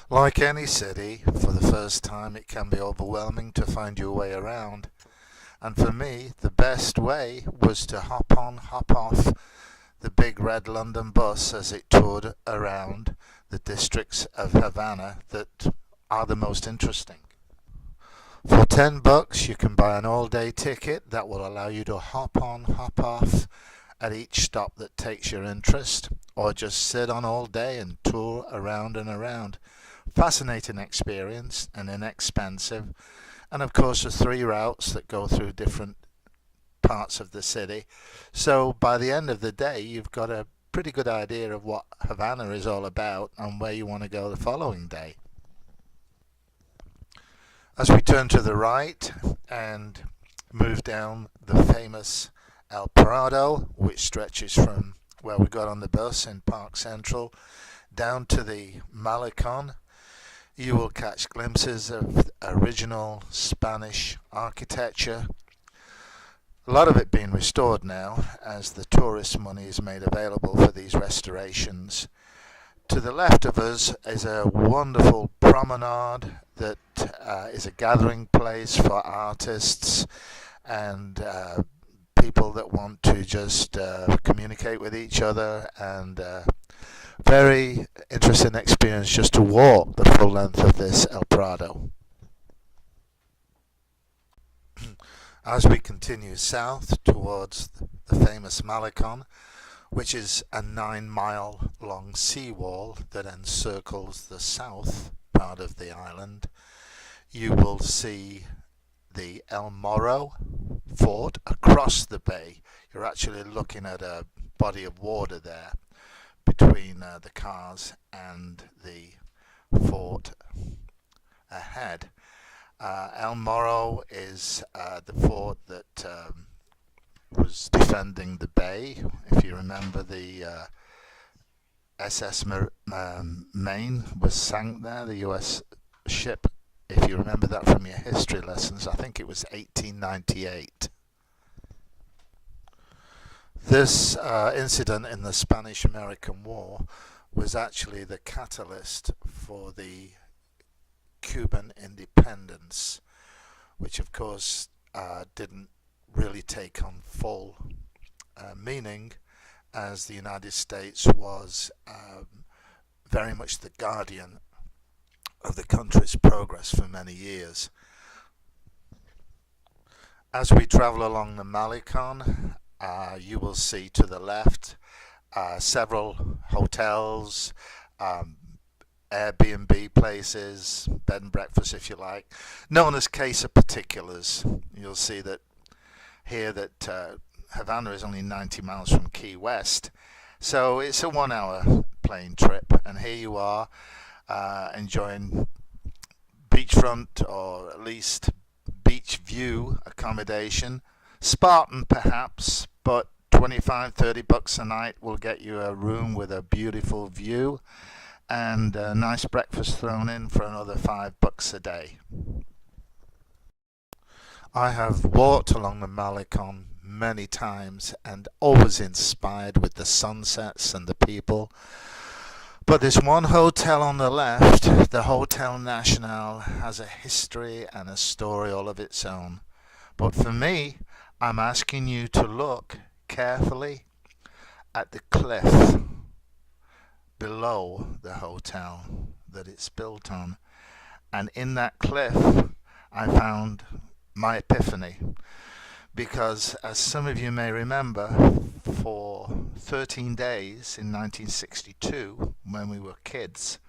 Like any city, for the first time it can be overwhelming to find your way around. And for me, the best way was to hop on, hop off the big red London bus as it toured around the districts of Havana that are the most interesting. For $10 you can buy an all-day ticket that will allow you to hop on, hop off at each stop that takes your interest, or just sit on all day and tour around and around. Fascinating experience and inexpensive, and of course the three routes that go through different parts of the city. So by the end of the day you've got a pretty good idea of what Havana is all about and where you want to go the following day. As we turn to the right and move down the famous El Prado, which stretches from where we got on the bus in Park Central down to the Malecon, you will catch glimpses of original Spanish architecture. A lot of it being restored now as the tourist money is made available for these restorations. To the left of us is a wonderful promenade that is a gathering place for artists and people that want to just communicate with each other, and very interesting experience just to walk the full length of this El Prado. As we continue south towards the famous Malecon, which is a 9-mile long seawall that encircles the south part of the island, you will see the El Morro fort across the bay. You're actually looking at a body of water there between the cars and the fort ahead. El Morro is the fort that was defending the bay. If you remember, the SS Maine was sank there, the US ship. If you remember that from your history lessons, I think it was 1898. This incident in the Spanish-American War was actually the catalyst for the Cuban independence, which of course didn't really take on full meaning, as the United States was very much the guardian of the country's progress for many years. As we travel along the Malecon, you will see to the left several hotels, Airbnb places, bed and breakfast if you like, known as Casa Particulars. You'll see that here that Havana is only 90 miles from Key West, so it's a 1-hour plane trip, and here you are enjoying beachfront, or at least beach view accommodation. Spartan perhaps, but $25-30 a night will get you a room with a beautiful view and a nice breakfast thrown in for another $5 a day. I have walked along the Malecon many times and always inspired with the sunsets and the people. But this one hotel on the left, the Hotel Nacional, has a history and a story all of its own. But for me, I'm asking you to look carefully at the cliff below the hotel that it's built on. And in that cliff, I found my epiphany. Because as some of you may remember, for 13 days in 1962, when we were kids,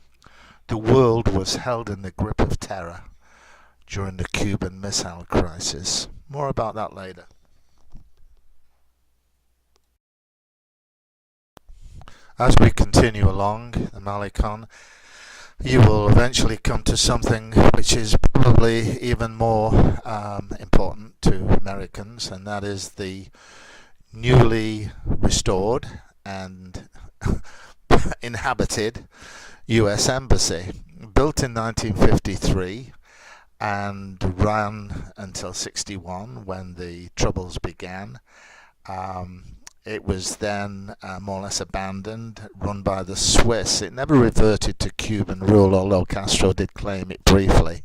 the world was held in the grip of terror during the Cuban Missile Crisis. More about that later. As we continue along the Malecon, you will eventually come to something which is probably even more important to Americans, and that is the newly restored and inhabited US Embassy. Built in 1953 and ran until 61 when the Troubles began. It was then more or less abandoned, run by the Swiss. It never reverted to Cuban rule, although Castro did claim it briefly.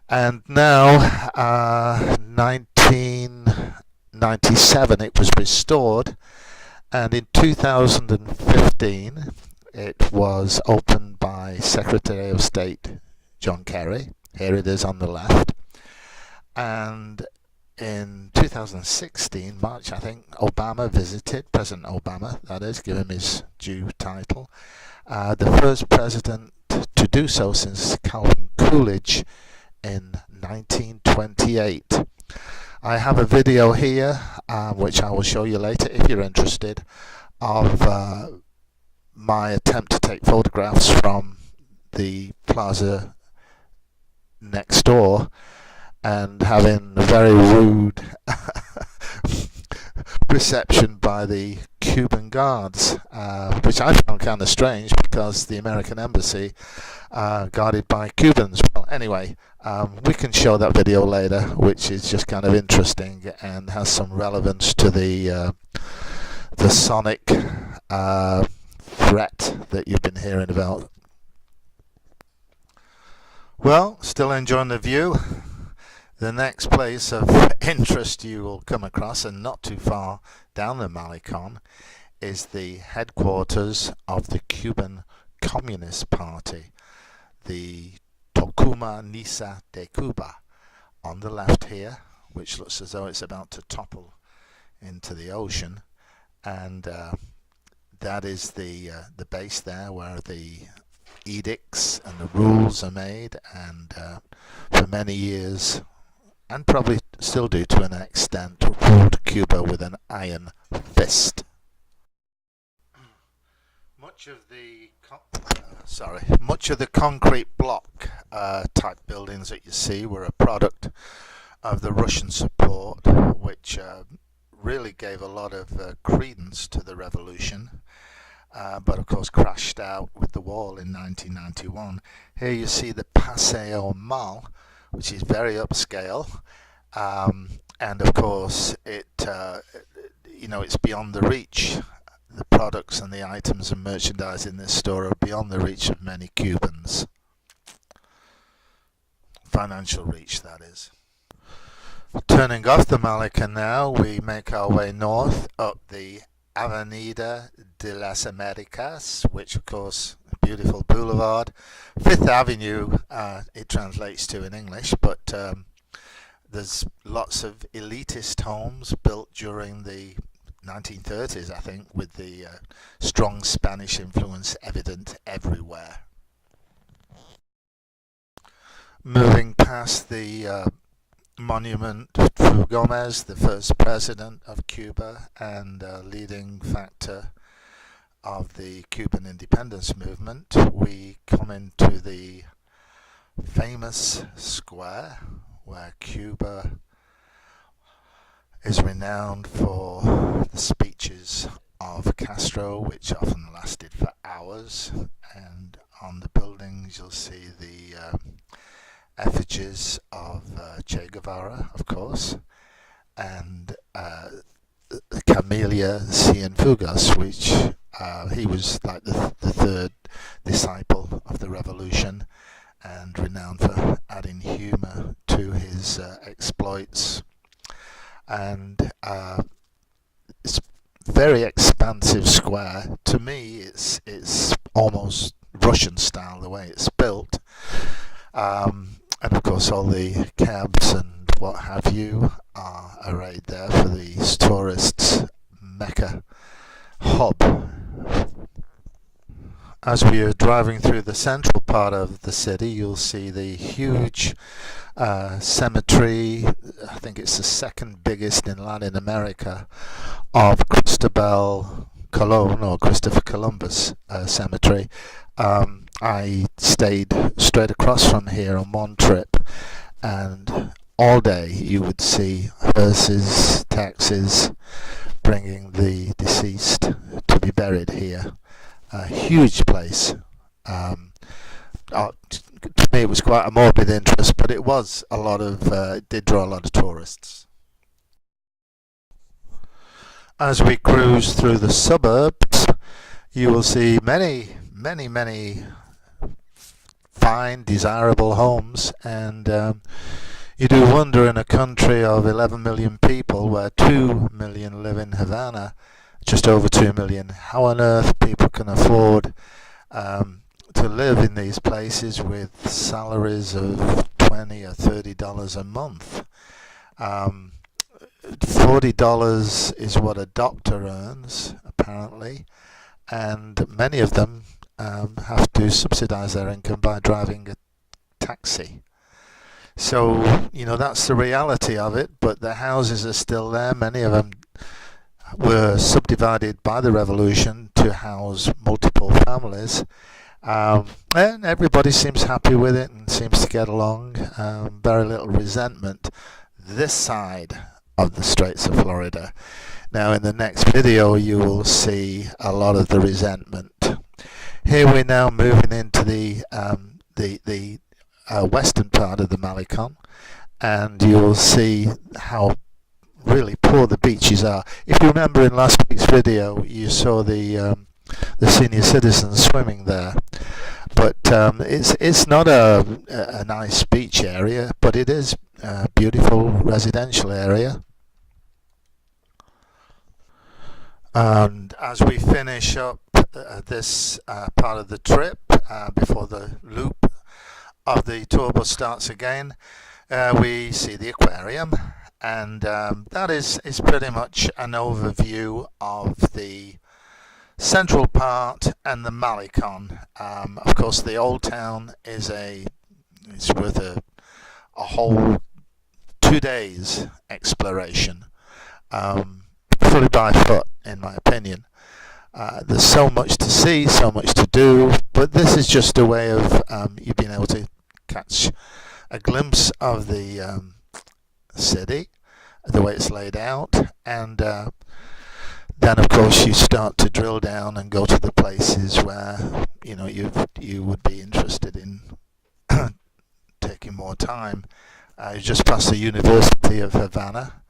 And now, 1997, it was restored, and in 2015, it was opened by Secretary of State John Kerry. Here it is on the left. And in 2016, March, I think, Obama visited, President Obama, that is, give him his due title, the first president to do so since Calvin Coolidge in 1928. I have a video here, which I will show you later if you're interested, of my attempt to take photographs from the plaza next door, and having a very rude reception by the Cuban guards, which I found kind of strange because the American embassy guarded by Cubans. Well, anyway, we can show that video later, which is just kind of interesting and has some relevance to the sonic threat that you've been hearing about. Well, still enjoying the view. The next place of interest you will come across, and not too far down the Malecon, is the headquarters of the Cuban Communist Party, the Tocuma Nisa de Cuba, on the left here, which looks as though it's about to topple into the ocean, and that is the base there where the edicts and the rules are made, and for many years, and probably still do to an extent, ruled Cuba with an iron fist. Much of the concrete block type buildings that you see were a product of the Russian support, which really gave a lot of credence to the revolution, but of course crashed out with the wall in 1991. Here you see the Paseo Mall, which is very upscale, and of course it's beyond the reach. The products and the items and merchandise in this store are beyond the reach of many Cubans. Financial reach, that is. Turning off the Malecon now, we make our way north up the Avenida de las Americas, which of course, a beautiful boulevard. Fifth Avenue, it translates to in English, but there's lots of elitist homes built during the 1930s, I think, with the strong Spanish influence evident everywhere. Moving past the monument to Gomez, the first president of Cuba and leading factor of the Cuban independence movement, we come into the famous square where Cuba is renowned for the speeches of Castro, which often lasted for hours, and on the buildings you'll see the effigies of Che Guevara, of course, and Camelia Cienfuegos, which he was like the third disciple of the revolution and renowned for adding humour to his exploits. And it's a very expansive square. To me, it's almost Russian style the way it's built. And of course all the cabs and what have you are arrayed there for these tourists' Mecca hub. As we are driving through the central part of the city, you'll see the huge cemetery, I think it's the second biggest in Latin America, of Cristobal Colon, or Christopher Columbus cemetery. I stayed straight across from here on one trip, and all day you would see hearses, taxis bringing the deceased to be buried here. A huge place. To me it was quite a morbid interest, but it was it did draw a lot of tourists. As we cruise through the suburbs, you will see many fine, desirable homes, and you do wonder, in a country of 11 million people, where 2 million live in Havana, just over 2 million, how on earth people can afford to live in these places with salaries of $20 or $30 a month. $40 is what a doctor earns, apparently, and many of them have to subsidize their income by driving a taxi. So, you know, that's the reality of it, but the houses are still there. Many of them were subdivided by the revolution to house multiple families. And everybody seems happy with it and seems to get along. Very little resentment this side of the Straits of Florida. Now in the next video you will see a lot of the resentment. Here we're now moving into the western part of the Malecon, and you will see how really poor the beaches are. If you remember in last week's video, you saw the senior citizens swimming there, but it's not a nice beach area, but it is a beautiful residential area. And as we finish up this part of the trip, before the loop of the tour bus starts again, we see the aquarium, and that is pretty much an overview of the central part and the Malecon. Of course, the old town is it's worth a whole 2 days exploration, fully by foot, in my opinion. There's so much to see, so much to do, but this is just a way of you being able to catch a glimpse of the city, the way it's laid out, and then of course you start to drill down and go to the places where you would be interested in taking more time. You just passed the University of Havana,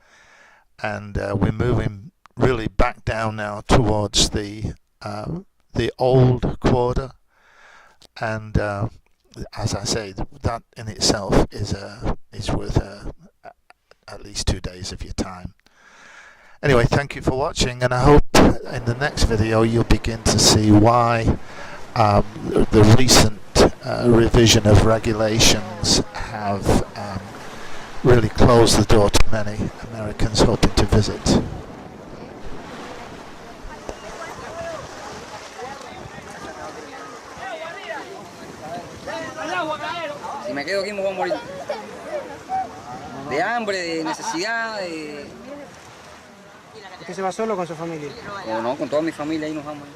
and we're moving really back down now towards the old quarter, and as I say, that in itself is worth at least 2 days of your time. Anyway, thank you for watching, and I hope in the next video you'll begin to see why the recent revision of regulations have really closed the door to many Americans hoping to visit. Si me quedo aquí me voy a morir de hambre, de necesidad, de... ¿Usted se va solo o con su familia? O no, con toda mi familia ahí nos vamos.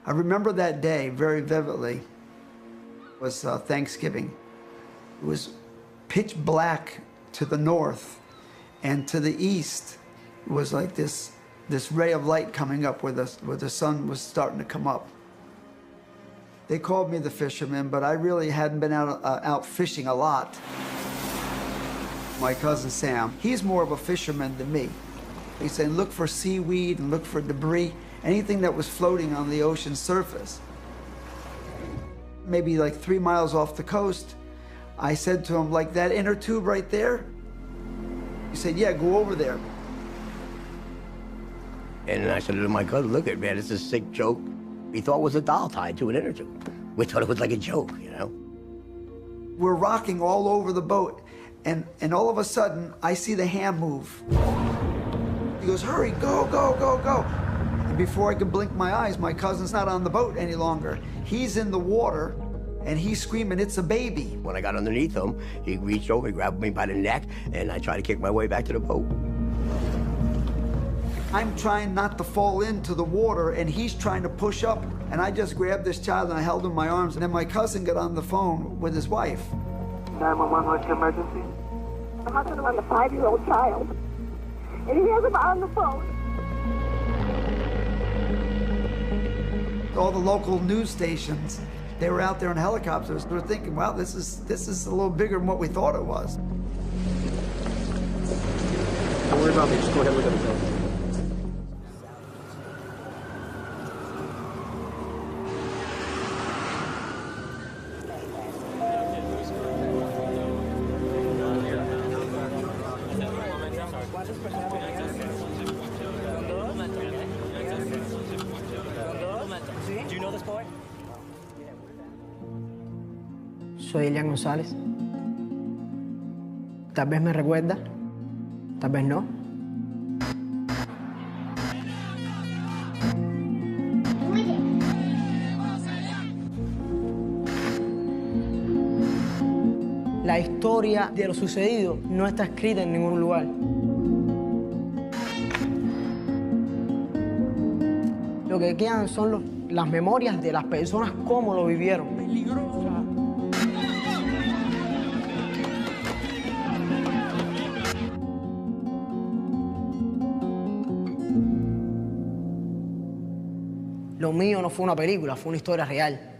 I remember that day very vividly. It was Thanksgiving. It was pitch black to the north, and to the east it was like this ray of light coming up where the sun was starting to come up. They called me the fisherman, but I really hadn't been out fishing a lot. My cousin Sam, he's more of a fisherman than me. He said, look for seaweed and look for debris, anything that was floating on the ocean surface. Maybe like 3 miles off the coast, I said to him, like that inner tube right there? He said, yeah, go over there. And I said to my cousin, look at man, it's a sick joke. He thought it was a doll tied to an inner tube. We thought it was like a joke, you know? We're rocking all over the boat, and all of a sudden, I see the hand move. He goes, hurry, go, go, go, go. And before I could blink my eyes, my cousin's not on the boat any longer. He's in the water, and he's screaming, it's a baby. When I got underneath him, he reached over, he grabbed me by the neck, and I tried to kick my way back to the boat. I'm trying not to fall into the water, and he's trying to push up, and I just grabbed this child and I held him in my arms, and then my cousin got on the phone with his wife. 911, what's your emergency? My husband was a 5-year-old child, and he has him on the phone. All the local news stations, they were out there in helicopters. They were thinking, wow, this is a little bigger than what we thought it was. Don't worry about me, just go ahead and look at the phone. Do you know this boy? Soy Elian González. Tal vez me recuerda, tal vez no. La historia de lo sucedido no está escrita en ningún lugar. Lo que quedan son las memorias de las personas, cómo lo vivieron. Peligrosa. Lo mío no fue una película, fue una historia real.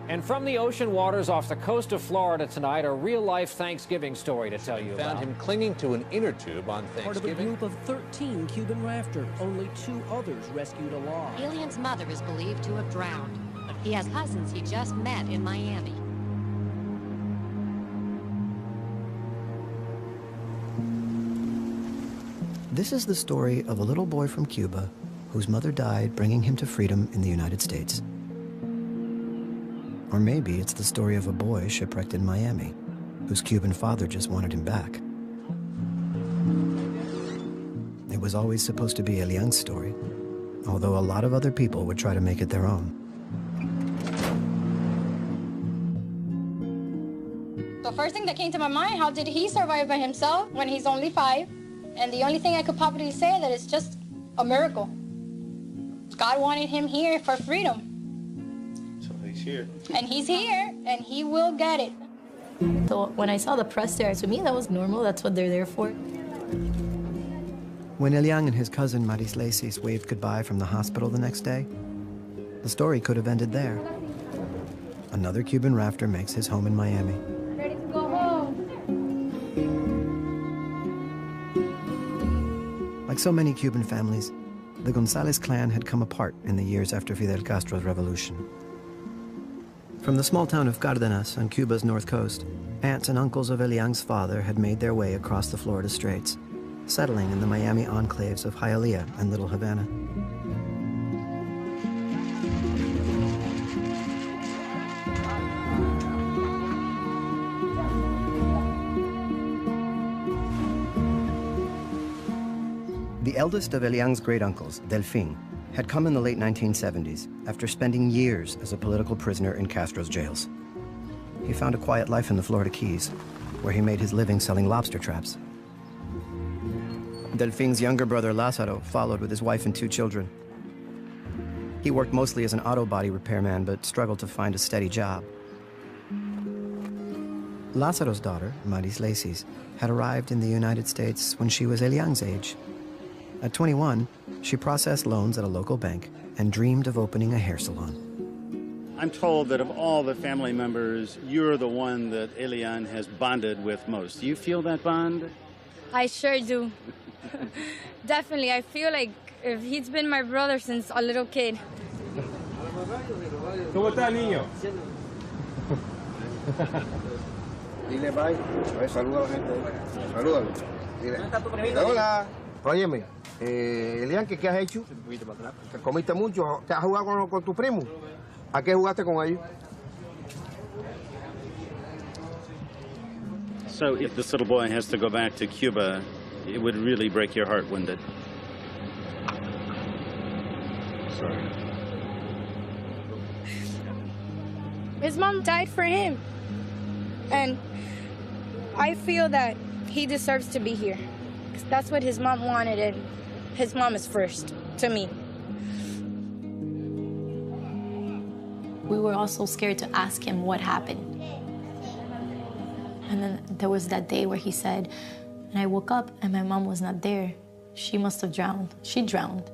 And from the ocean waters off the coast of Florida tonight, a real-life Thanksgiving story to tell you about. Found him clinging to an inner tube on Thanksgiving. Part of a group of 13 Cuban rafters. Only 2 others rescued alive. Elian's mother is believed to have drowned. He has cousins he just met in Miami. This is the story of a little boy from Cuba whose mother died bringing him to freedom in the United States. Or maybe it's the story of a boy shipwrecked in Miami, whose Cuban father just wanted him back. It was always supposed to be Elian's story, although a lot of other people would try to make it their own. The first thing that came to my mind, how did he survive by himself when he's only 5? And the only thing I could probably say that it's just a miracle. God wanted him here for freedom. Here. And he's here, and he will get it. So when I saw the press there, to me that was normal. That's what they're there for. When Elian and his cousin Maris Lacis waved goodbye from the hospital the next day, the story could have ended there. Another Cuban rafter makes his home in Miami. Ready to go home. Like so many Cuban families, the Gonzalez clan had come apart in the years after Fidel Castro's revolution. From the small town of Cardenas on Cuba's north coast, aunts and uncles of Elian's father had made their way across the Florida Straits, settling in the Miami enclaves of Hialeah and Little Havana. The eldest of Elian's great uncles, Delfin, had come in the late 1970s after spending years as a political prisoner in Castro's jails. He found a quiet life in the Florida Keys, where he made his living selling lobster traps. Delfin's younger brother, Lázaro, followed with his wife and 2 children. He worked mostly as an auto body repairman, but struggled to find a steady job. Lázaro's daughter, Maris Lacis, had arrived in the United States when she was Elian's age. At 21, she processed loans at a local bank and dreamed of opening a hair salon. I'm told that of all the family members, you're the one that Elian has bonded with most. Do you feel that bond? I sure do. Definitely. I feel like if he's been my brother since a little kid. ¿Cómo está, niño? Dile bye. A ver, saluda a la gente. Salúdalo. Dile. Hola. Óyeme, Elian, ¿qué has hecho? ¿Te comiste mucho? ¿Te has jugado con tu primo? ¿A qué jugaste con ellos? So if this little boy has to go back to Cuba, it would really break your heart, wouldn't it? Sorry. His mom died for him. And I feel that he deserves to be here. 'Cause that's what his mom wanted, and his mom is first to me. We were also scared to ask him what happened. And then there was that day where he said, and I woke up and my mom was not there. She must have drowned. She drowned.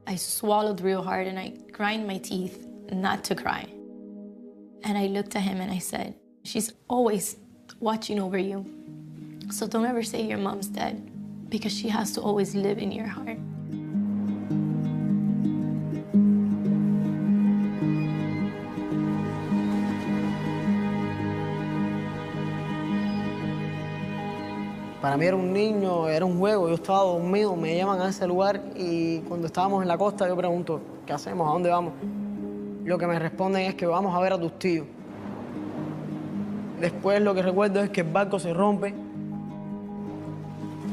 I swallowed real hard and I grind my teeth not to cry. And I looked at him and I said, she's always watching over you. So don't ever say your mom's dead, because she has to always live in your heart. Para mí era un niño, era un juego, yo estaba dormido, me llevan a ese lugar y cuando estábamos en la costa yo pregunto, ¿qué hacemos? ¿A dónde vamos? Lo que me responden es que vamos a ver a tus tíos. Después lo que recuerdo es que el barco se rompe,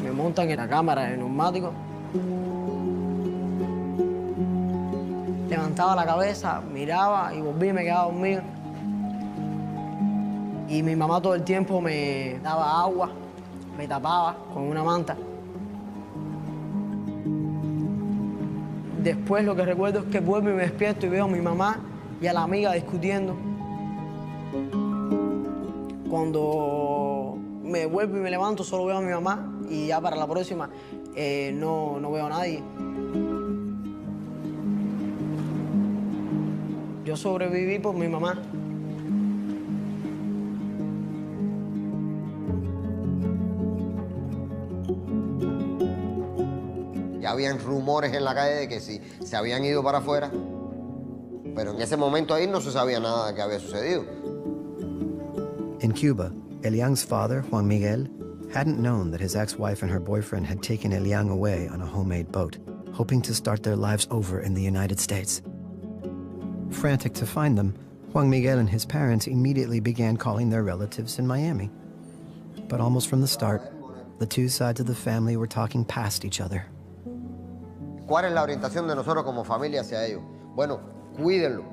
me montan en la cámara de neumático, levantaba la cabeza, miraba y volví y me quedaba dormido. Y mi mamá todo el tiempo me daba agua, me tapaba con una manta. Después lo que recuerdo es que vuelvo y me despierto y veo a mi mamá y a la amiga discutiendo. Cuando me vuelvo y me levanto solo veo a mi mamá y ya para la próxima no veo a nadie. Yo sobreviví por mi mamá. Ya habían rumores en la calle de que sí, se habían ido para afuera, pero en ese momento ahí no se sabía nada de qué había sucedido. In Cuba, Elian's father, Juan Miguel, hadn't known that his ex-wife and her boyfriend had taken Elian away on a homemade boat, hoping to start their lives over in the United States. Frantic to find them, Juan Miguel and his parents immediately began calling their relatives in Miami. But almost from the start, the two sides of the family were talking past each other. ¿Cuál es la orientación de nosotros como familia hacia ellos? Bueno, cuídenlo,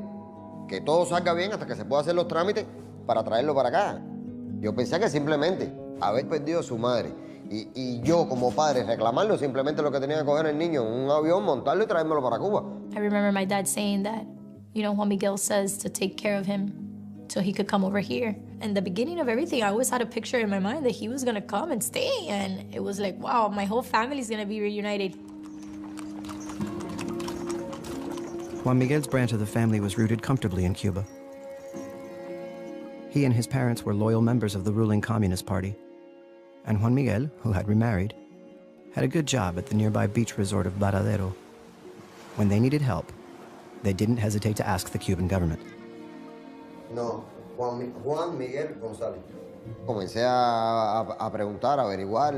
que todo salga bien hasta que se pueda hacer los trámites para traerlo para acá. Yo pensé que simplemente haber perdido a su madre y yo como padre reclamarlo, simplemente lo que tenía que coger el niño en un avión, montarlo y traérmelo para Cuba. I remember my dad saying that, Juan Miguel says to take care of him so he could come over here. And the beginning of everything, I always had a picture in my mind that he was gonna come and stay, and it was like, wow, my whole family's gonna be reunited. Juan Miguel's branch of the family was rooted comfortably in Cuba. He and his parents were loyal members of the ruling Communist Party. And Juan Miguel, who had remarried, had a good job at the nearby beach resort of Varadero. When they needed help, they didn't hesitate to ask the Cuban government. No, Juan Miguel González. Comencé a preguntar, a averiguar,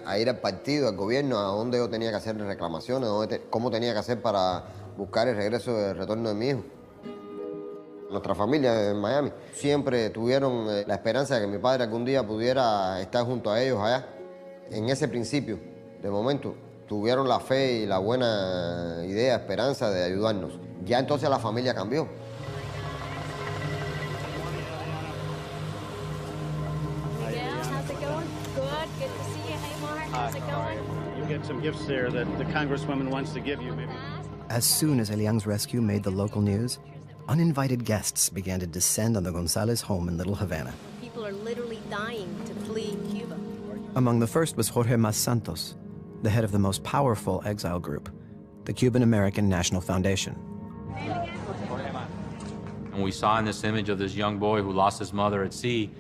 a ir al partido, al gobierno, a dónde yo tenía que hacer reclamaciones, cómo tenía que hacer para buscar el regreso, el retorno de mi hijo. Nuestra familia en Miami siempre tuvieron la esperanza de que mi padre algún día pudiera estar junto a ellos allá. En ese principio, de momento, tuvieron la fe y la buena idea, esperanza de ayudarnos. Ya entonces la familia cambió. How's it going? Good. Good to see you. Hey, Mark. How's it going? You get some gifts there that the congresswoman wants to give you, maybe. As soon as Elian's rescue made the local news, uninvited guests began to descend on the Gonzalez home in Little Havana. People are literally dying to flee Cuba. Among the first was Jorge Mas Santos, the head of the most powerful exile group, the Cuban American National Foundation. And we saw in this image of this young boy who lost his mother at sea,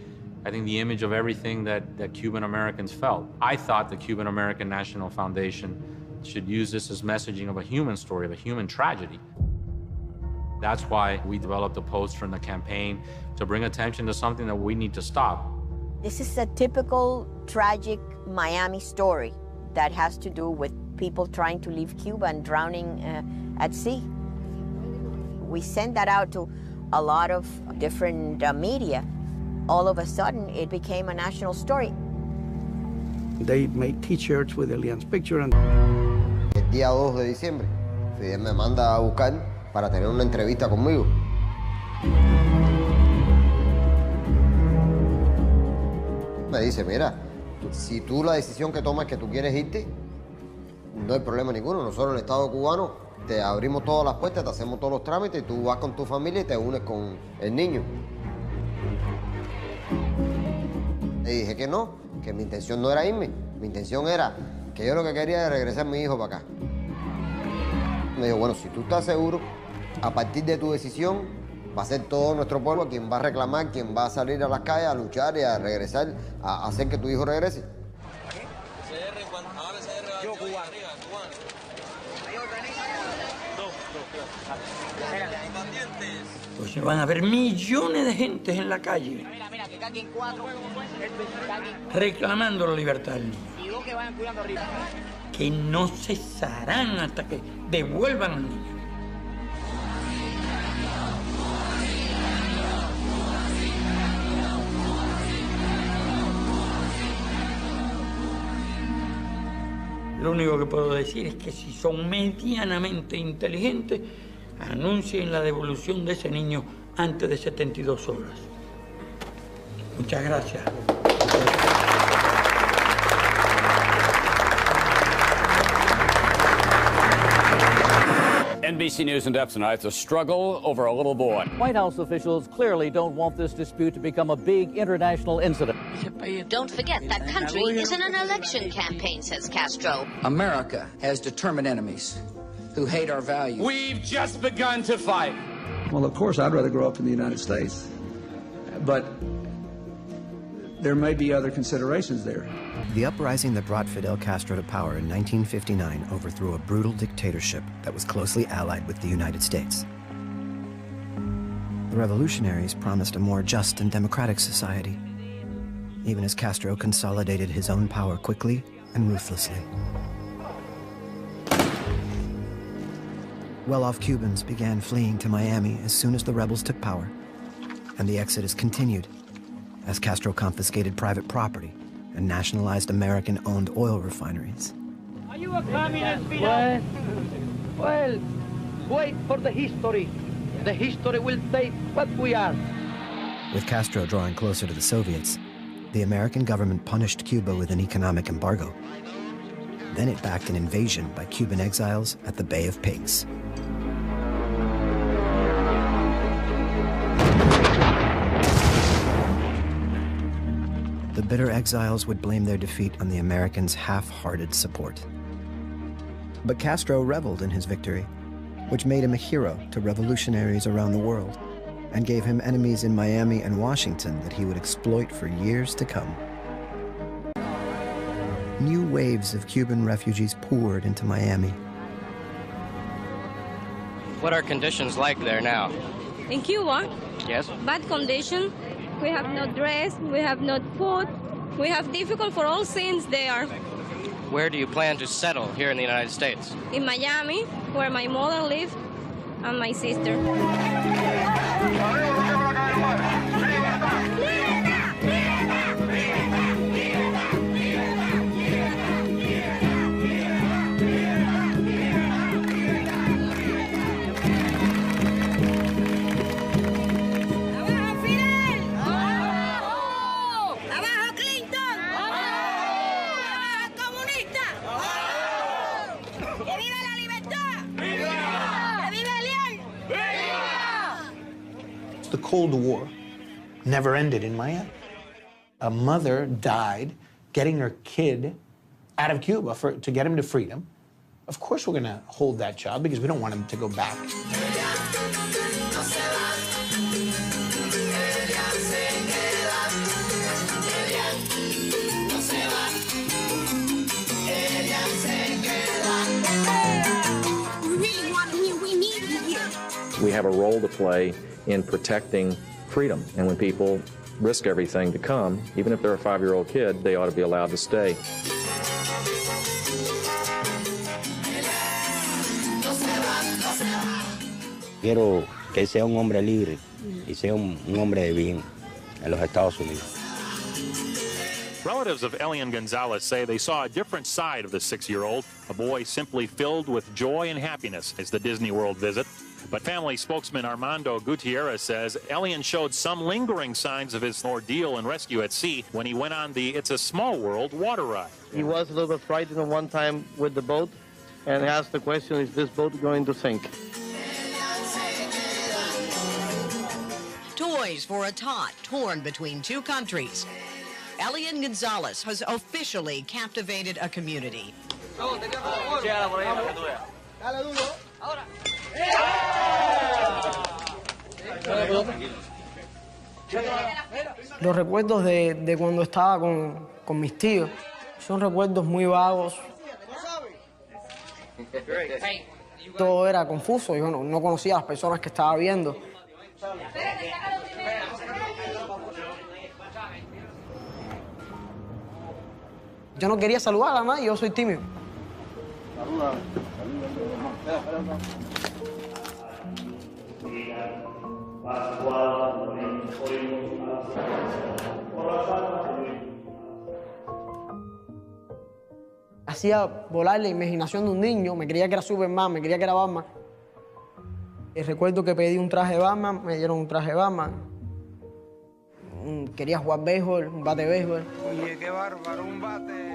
I think the image of everything that Cuban Americans felt. I thought the Cuban American National Foundation should use this as messaging of a human story, of a human tragedy. That's why we developed a poster in the campaign to bring attention to something that we need to stop. This is a typical tragic Miami story that has to do with people trying to leave Cuba and drowning at sea. We sent that out to a lot of different media. All of a sudden, it became a national story. They made t-shirts with Elian's picture. And El día 2 de diciembre, Fidel me manda a buscar para tener una entrevista conmigo. Me dice, mira, si tú la decisión que tomas es que tú quieres irte, no hay problema ninguno. Nosotros en el Estado cubano te abrimos todas las puertas, te hacemos todos los trámites y tú vas con tu familia y te unes con el niño. Le dije que no, que mi intención no era irme. Mi intención era que yo lo que quería era regresar a mi hijo para acá. Me dijo, bueno, si tú estás seguro, a partir de tu decisión, va a ser todo nuestro pueblo quien va a reclamar, quien va a salir a las calles a luchar y a regresar, a hacer que tu hijo regrese. Pues van a haber millones de gentes en la calle reclamando la libertad del niño, que no cesarán hasta que devuelvan al niño. Lo único que puedo decir es que si son medianamente inteligentes, anuncien la devolución de ese niño antes de 72 horas. Muchas gracias. NBC News in depth tonight. It's a struggle over a little boy. White House officials clearly don't want this dispute to become a big international incident. Don't forget, that country is in an election campaign, says Castro. America has determined enemies who hate our values. We've just begun to fight. well, of course, I'd rather grow up in the United States, but there may be other considerations there. The uprising that brought Fidel Castro to power in 1959 overthrew a brutal dictatorship that was closely allied with the United States. The revolutionaries promised a more just and democratic society, even as Castro consolidated his own power quickly and ruthlessly. Well-off Cubans began fleeing to Miami as soon as the rebels took power, and the exodus continued as Castro confiscated private property and nationalized American-owned oil refineries. Are you a communist, Fidel? Well, wait for the history. The history will say what we are. With Castro drawing closer to the Soviets, the American government punished Cuba with an economic embargo. Then it backed an invasion by Cuban exiles at the Bay of Pigs. The bitter exiles would blame their defeat on the Americans' half-hearted support. But Castro reveled in his victory, which made him a hero to revolutionaries around the world and gave him enemies in Miami and Washington that he would exploit for years to come. New waves of Cuban refugees poured into Miami. What are conditions like there now? In Cuba, Yes? bad condition. We have no dress, we have no food. We have difficult for all things there. Where do you plan to settle here in the United States? In Miami, where my mother lives, and my sister. The Cold War never ended in Miami. A mother died getting her kid out of Cuba to get him to freedom. Of course we're going to hold that child because we don't want him to go back. We really want him here. We need him here. We have a role to play in protecting freedom, and when people risk everything to come, even if they're a 5-year-old kid, they ought to be allowed to stay. Quiero que sea un hombre libre y sea un hombre de bien en los Estados Unidos. Relatives of Elian Gonzalez say they saw a different side of the 6-year-old, a boy simply filled with joy and happiness as the Disney World visit. But family spokesman Armando Gutierrez says Elian showed some lingering signs of his ordeal and rescue at sea when he went on the It's a Small World water ride. He was a little bit frightened one time with the boat and asked the question, is this boat going to sink? Toys for a tot torn between two countries. Elian Gonzalez has officially captivated a community. Los recuerdos de cuando estaba con mis tíos son recuerdos muy vagos. Todo era confuso, yo no conocía a las personas que estaba viendo. Yo no quería saludar a nadie, yo soy tímido. Hacía volar la imaginación de un niño, me creía que era Superman, me creía que era Batman. Y recuerdo que pedí un traje de Batman, me dieron un traje de Batman. Quería jugar béisbol, un bate de béisbol. Oye, qué bárbaro, un bate.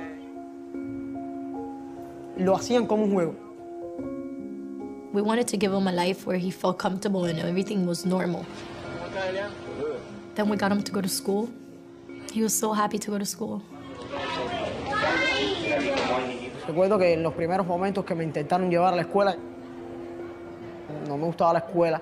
Lo hacían como un juego. We wanted to give him a life where he felt comfortable and everything was normal. Then we got him to go to school. He was so happy to go to school. Recuerdo que en los primeros momentos que me intentaron llevar a la escuela, no me gustaba la escuela.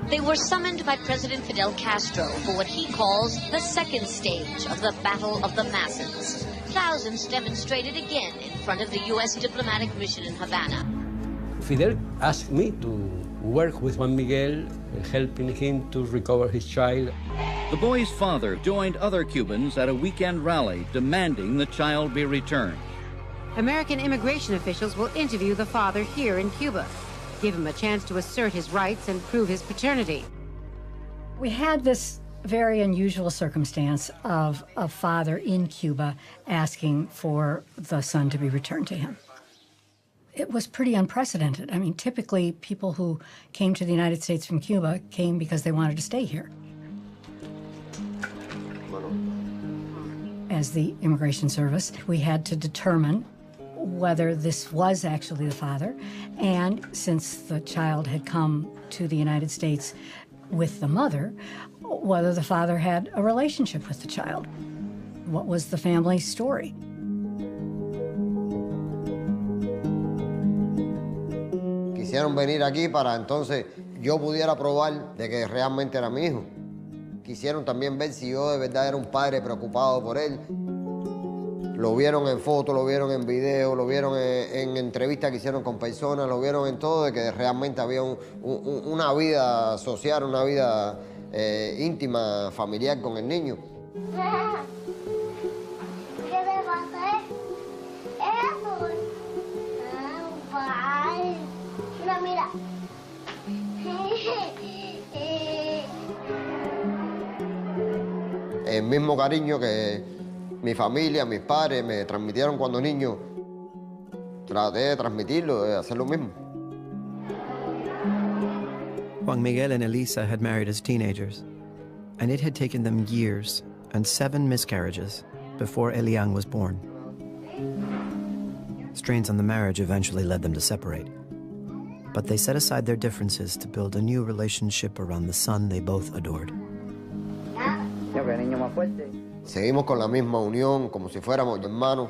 They were summoned by President Fidel Castro for what he calls the second stage of the Battle of the Masses. Thousands demonstrated again in front of the U.S. diplomatic mission in Havana. Fidel asked me to work with Juan Miguel, helping him to recover his child. The boy's father joined other Cubans at a weekend rally demanding the child be returned. American immigration officials will interview the father here in Cuba, give him a chance to assert his rights and prove his paternity. We had this very unusual circumstance of a father in Cuba asking for the son to be returned to him. It was pretty unprecedented. I mean, typically people who came to the United States from Cuba came because they wanted to stay here. As the Immigration Service, we had to determine whether this was actually the father, and since the child had come to the United States with the mother, whether the father had a relationship with the child. What was the family story? Quisieron venir aquí para entonces yo pudiera probar de que realmente era mi hijo. Quisieron también ver si yo de verdad era un padre preocupado por él. Lo vieron en fotos, lo vieron en video, lo vieron en entrevistas que hicieron con personas, lo vieron en todo, de que realmente había una vida social, una vida íntima, familiar con el niño. ¿Qué le va a hacer? Eso. Mira, mira. el mismo cariño que mi familia, mis padres me transmitieron cuando niño, traté de transmitirlo, de hacer lo mismo. Juan Miguel and Elisa had married as teenagers, and it had taken them years and 7 miscarriages before Elian was born. Strains on the marriage eventually led them to separate, but they set aside their differences to build a new relationship around the son they both adored. Seguimos con la misma unión, como si fuéramos hermanos.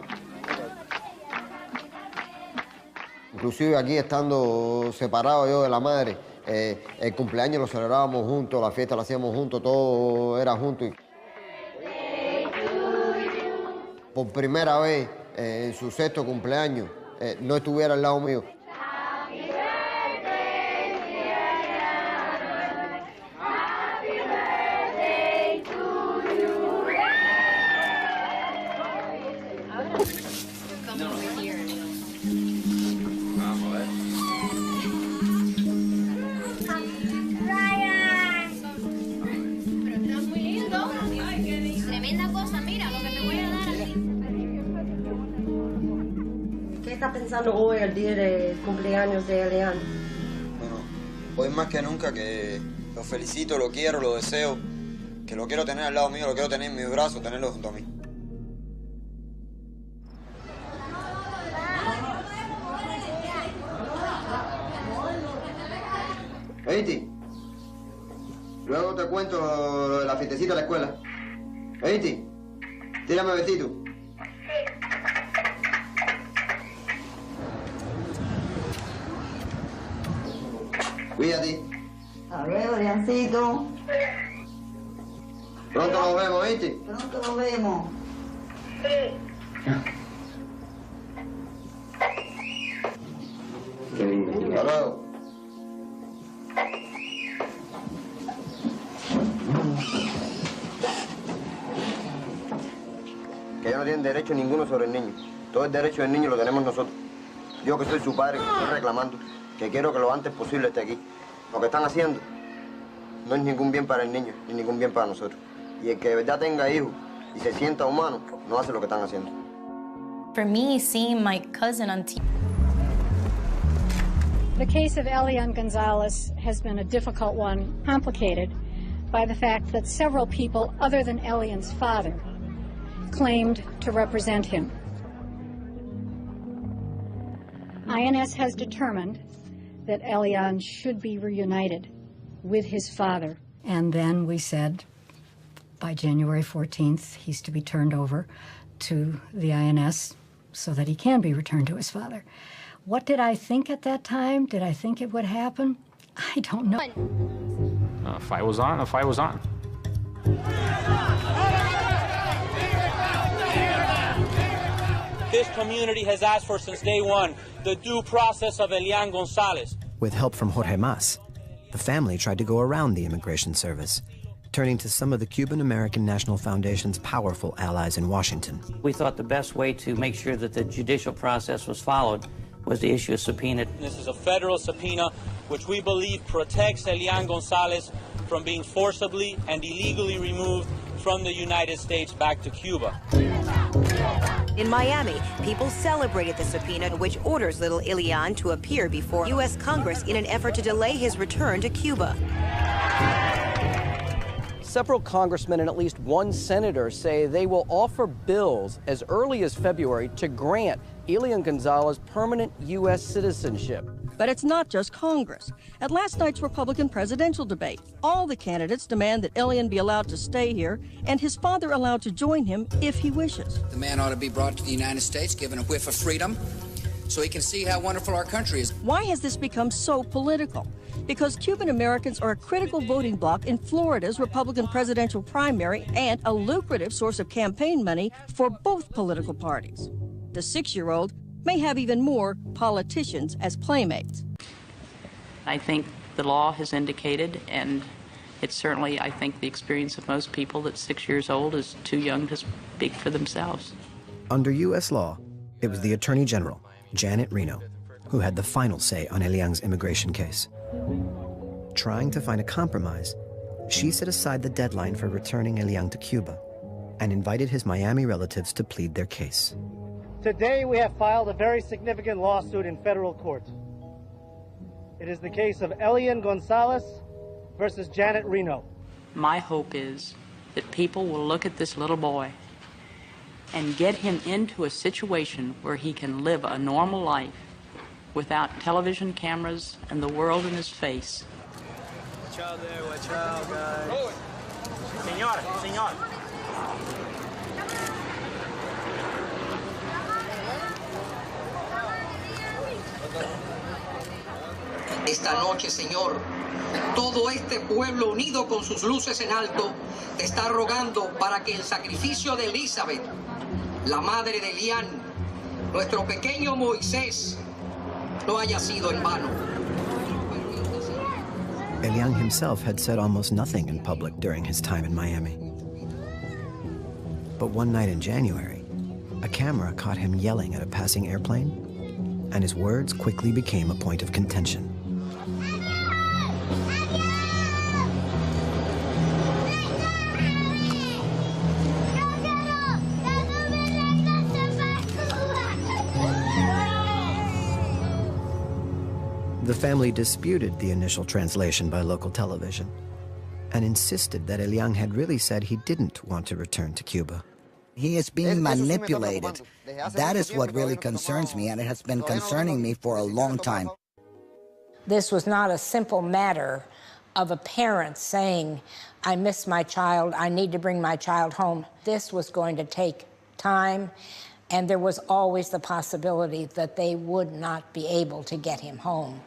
Inclusive aquí estando separados yo de la madre, el cumpleaños lo celebrábamos juntos, la fiesta la hacíamos juntos, todo era junto. Por primera vez en su 6º cumpleaños no estuviera al lado mío. ¿Qué está pensando hoy, el día de cumpleaños de Elian? Bueno, hoy más que nunca que lo felicito, lo quiero, lo deseo, que lo quiero tener al lado mío, lo quiero tener en mis brazos, tenerlo junto a mí. Eiti, luego te cuento lo de la fiestecita de la escuela. Eiti, tírame besito. Cuídate. Hasta luego, Eliancito. Pronto nos vemos, ¿viste? Pronto nos vemos. Qué lindo. Hasta luego. Que ellos no tienen derecho ninguno sobre el niño. Todo el derecho del niño lo tenemos nosotros. Yo que soy su padre, que estoy reclamando, que quiero que lo antes posible esté aquí. Lo que están haciendo no es ningún bien para el niño, ni ningún bien para nosotros. Y el que de verdad tenga hijos y se sienta humano, no hace lo que están haciendo. For me, seeing my cousin on TV. The case of Elian Gonzalez has been a difficult one, complicated by the fact that several people other than Elian's father claimed to represent him. INS has determined that Elian should be reunited with his father. And then we said, by January 14th, he's to be turned over to the INS so that he can be returned to his father. What did I think at that time? Did I think it would happen? I don't know. A fight was on, a fight was on. This community has asked for since day one the due process of Elian Gonzalez. With help from Jorge Mas, the family tried to go around the Immigration Service, turning to some of the Cuban-American National Foundation's powerful allies in Washington. We thought the best way to make sure that the judicial process was followed was to issue a subpoena. This is a federal subpoena which we believe protects Elian Gonzalez from being forcibly and illegally removed from the United States back to Cuba. In Miami, people celebrated the subpoena, which orders little Elian to appear before U.S. Congress in an effort to delay his return to Cuba. Several congressmen and at least one senator say they will offer bills as early as February to grant Elian Gonzalez permanent U.S. citizenship. But it's not just Congress. At last night's Republican presidential debate, all the candidates demand that Elian be allowed to stay here and his father allowed to join him if he wishes. The man ought to be brought to the United States, given a whiff of freedom, so he can see how wonderful our country is. Why has this become so political? Because Cuban Americans are a critical voting bloc in Florida's Republican presidential primary and a lucrative source of campaign money for both political parties. The 6-year-old may have even more politicians as playmates. I think the law has indicated, and it's certainly, I think, the experience of most people, that 6 years old is too young to speak for themselves. Under U.S. law, it was the Attorney General, Janet Reno, who had the final say on Elian's immigration case. Trying to find a compromise, she set aside the deadline for returning Elian to Cuba and invited his Miami relatives to plead their case. Today we have filed a very significant lawsuit in federal court. It is the case of Elian Gonzalez versus Janet Reno. My hope is that people will look at this little boy and get him into a situation where he can live a normal life without television cameras and the world in his face. Watch out there, watch out, guys. Señor. Esta noche, Señor, todo este pueblo unido con sus luces en alto te está rogando para que el sacrificio de Elizabeth, la madre de Elian, nuestro pequeño Moisés, no haya sido en vano. Elian himself had said almost nothing in public during his time in Miami. But one night in January, a camera caught him yelling at a passing airplane, and his words quickly became a point of contention. The family disputed the initial translation by local television and insisted that Elian had really said he didn't want to return to Cuba. He is being manipulated. That is what really concerns me, and it has been concerning me for a long time. This was not a simple matter of a parent saying, I miss my child, I need to bring my child home. This was going to take time, and there was always the possibility that they would not be able to get him home.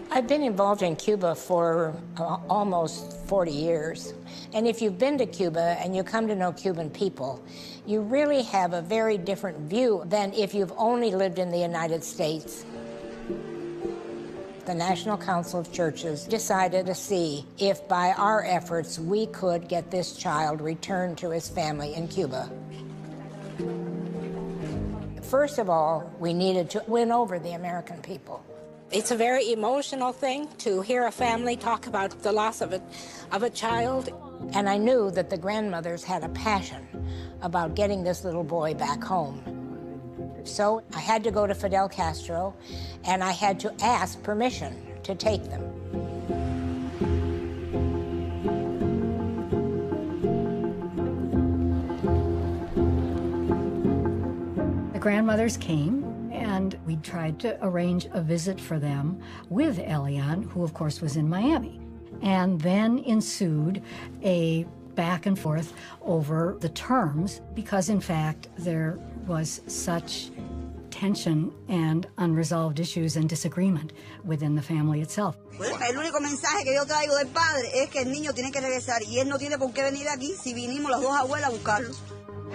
I've been involved in Cuba for almost 40 years. And if you've been to Cuba and you come to know Cuban people, you really have a very different view than if you've only lived in the United States. The National Council of Churches decided to see if by our efforts we could get this child returned to his family in Cuba. First of all, we needed to win over the American people. It's a very emotional thing to hear a family talk about the loss of a child. And I knew that the grandmothers had a passion about getting this little boy back home. So I had to go to Fidel Castro, and I had to ask permission to take them. The grandmothers came, and we tried to arrange a visit for them with Elian, who of course was in Miami. And then ensued a back and forth over the terms, because in fact there was such tension and unresolved issues and disagreement within the family itself. El único mensaje que yo traigo del padre es que el niño tiene que regresar y él no tiene por qué venir aquí si vinimos las dos abuelas a buscarlo.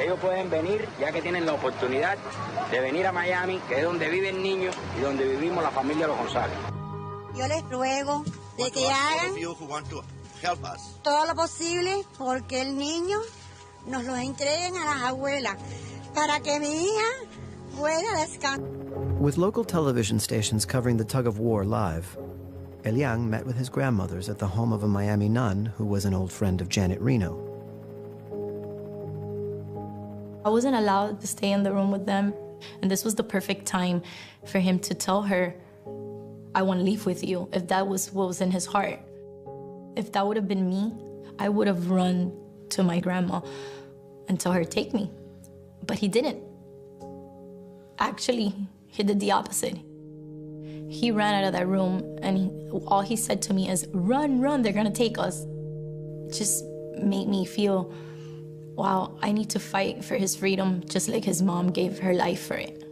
Ellos pueden venir ya que tienen la oportunidad de venir a Miami, que es donde vive el niño y donde vivimos la familia Los González. Yo les ruego de que hagan todo lo posible porque el niño nos lo entreguen a las abuelas para que mi hija pueda descansar. With local television stations covering the tug-of-war live, Elian met with his grandmothers at the home of a Miami nun who was an old friend of Janet Reno. I wasn't allowed to stay in the room with them, and this was the perfect time for him to tell her, I want to leave with you, if that was what was in his heart. If that would have been me, I would have run to my grandma and tell her, take me. But he didn't. Actually, he did the opposite. He ran out of that room, and all he said to me is, run, run, they're gonna take us. It just made me feel, wow, I need to fight for his freedom just like his mom gave her life for it.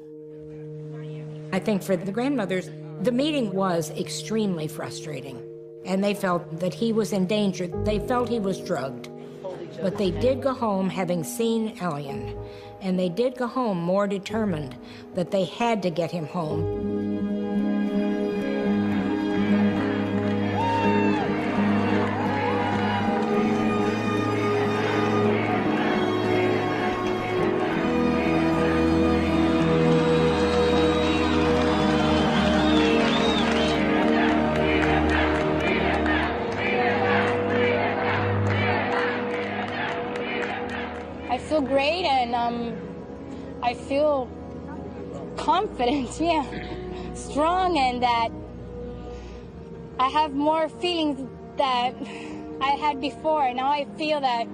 I think for the grandmothers, the meeting was extremely frustrating, and they felt that he was in danger. They felt he was drugged. But they did go home having seen Elian, and they did go home more determined that they had to get him home. great, and I feel confident, yeah, strong, and that I have more feelings that I had before. Now I feel that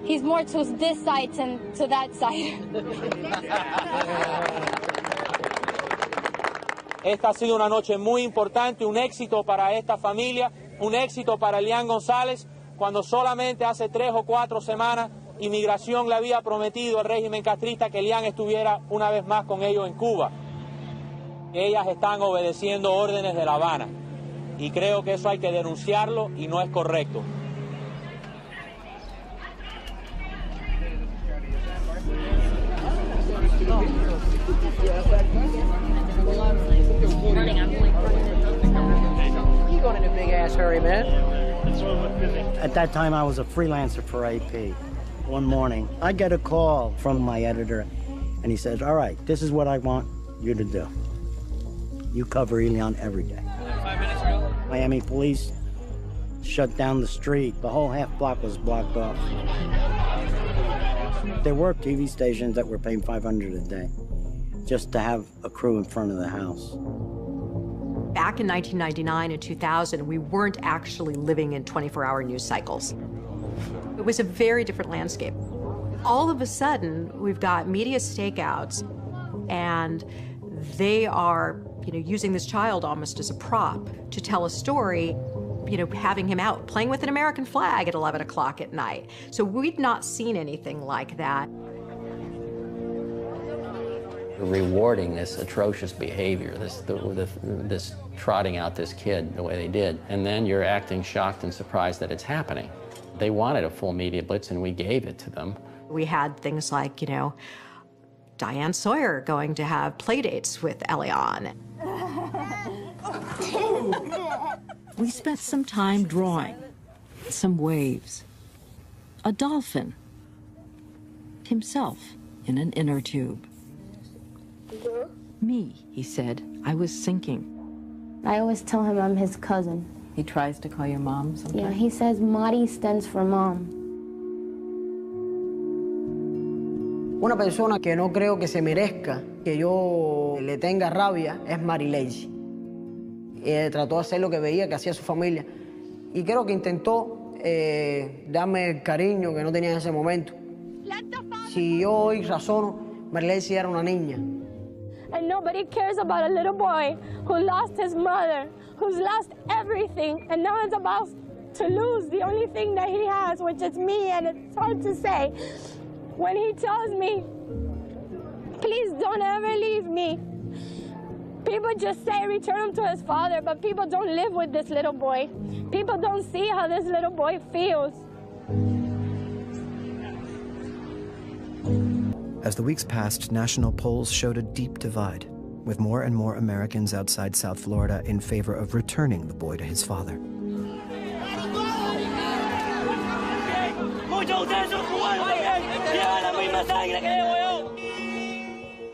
he's more to this side than to that side. Esta ha sido una noche muy importante, un éxito para esta familia, un éxito para Elian González, cuando solamente hace 3 o 4 semanas Inmigración le había prometido al régimen castrista que Elian estuviera una vez más con ellos en Cuba. Ellas están obedeciendo órdenes de La Habana y creo que eso hay que denunciarlo y no es correcto. You going in a big ass hurry, man? At that time, I was a freelancer for AP. One morning, I get a call from my editor, and he says, all right, this is what I want you to do. You cover Elian every day. 5 minutes ago. Miami police shut down the street. The whole half block was blocked off. There were TV stations that were paying $500 a day just to have a crew in front of the house. Back in 1999 and 2000, we weren't actually living in 24-hour news cycles. It was a very different landscape. All of a sudden, we've got media stakeouts, and they are, using this child almost as a prop to tell a story, having him out playing with an American flag at 11 o'clock at night. So we'd not seen anything like that. Rewarding this atrocious behavior, this trotting out this kid the way they did, and then you're acting shocked and surprised that it's happening. They wanted a full media blitz, and we gave it to them. We had things like, Diane Sawyer going to have play dates with Elian. We spent some time drawing, some waves, a dolphin, himself in an inner tube. Me, he said, I was sinking. I always tell him I'm his cousin. He tries to call your mom sometimes? Yeah, he says Mari stands for mom. Una persona que no creo que se merezca que yo le tenga rabia es Marileigh. Trató de hacer lo que veía que hacía su familia y creo que intentó darme el cariño que no tenía en ese momento. Si yo hoy razono, Marileigh era una niña. And nobody cares about a little boy who lost his mother, who's lost everything, and now is about to lose the only thing that he has, which is me, and it's hard to say. When he tells me, please don't ever leave me, people just say return him to his father, but people don't live with this little boy. People don't see how this little boy feels. As the weeks passed, national polls showed a deep divide, with more and more Americans outside South Florida in favor of returning the boy to his father.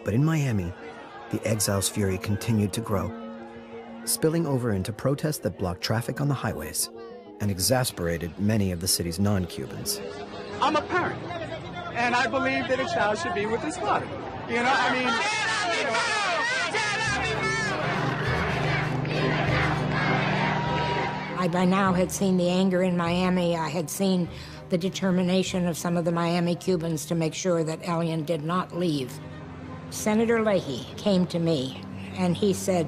But in Miami, the exile's fury continued to grow, spilling over into protests that blocked traffic on the highways and exasperated many of the city's non-Cubans. I'm a parent, and I believe that a child should be with his father. I by now had seen the anger in Miami. I had seen the determination of some of the Miami Cubans to make sure that Elian did not leave. Senator Leahy came to me and he said,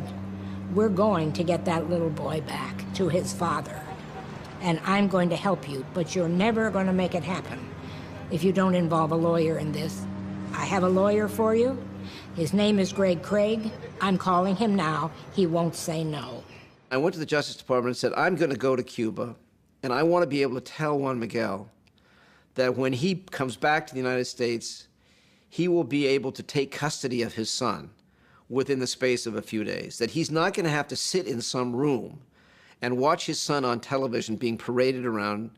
we're going to get that little boy back to his father, and I'm going to help you, but you're never going to make it happen if you don't involve a lawyer in this. I have a lawyer for you. His name is Greg Craig. I'm calling him now. He won't say no. I went to the Justice Department and said, I'm going to go to Cuba, and I want to be able to tell Juan Miguel that when he comes back to the United States, he will be able to take custody of his son within the space of a few days, that he's not going to have to sit in some room and watch his son on television being paraded around